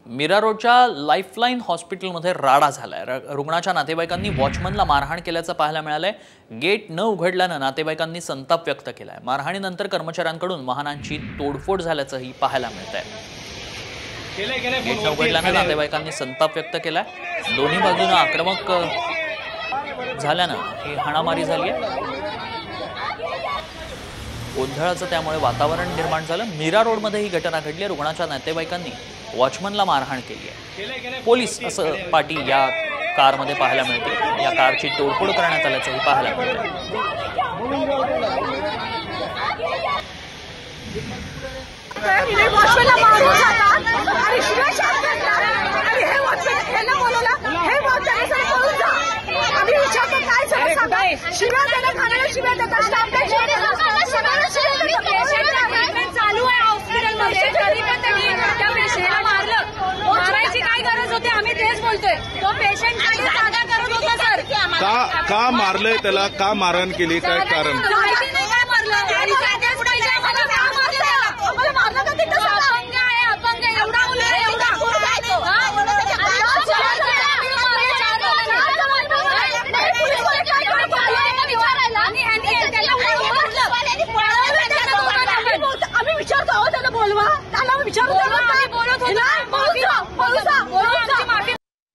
मीरा रोडच्या लाईफलाईन हॉस्पिटलमध्ये राडा झालाय। रुग्णाच्या नातेवाईकांनी वॉचमनला मारहाण केल्याचं पाहायला मिळालंय। गेट न उघडल्यानं नातेवाईकांनी संताप व्यक्त केलाय। मारहाणीनंतर कर्मचाऱ्यांकडून वाहनांची तोडफोड झाल्याचंही पाहायला मिळतंय। गेट न उघडल्यानं नातेवाईकांनी संताप व्यक्त केलाय। दोन्ही बाजूने आक्रमक झाल्यानं ही हाणामारी झाली आहे। गोंधळाचं त्यामुळे वातावरण निर्माण झालं। मीरा रोडमध्ये ही घटना घडली। रुग्णाच्या नातेवाईकांनी वॉचमनला मारहाण केली आहे। पोलीस असं पाटी या कारमध्ये पाहायला मिळते। या कारची तोडफोड करण्यात आल्याचंही पाहायला मिळतं। का मारलंय त्याला, का मारहाण केली, काय कारण?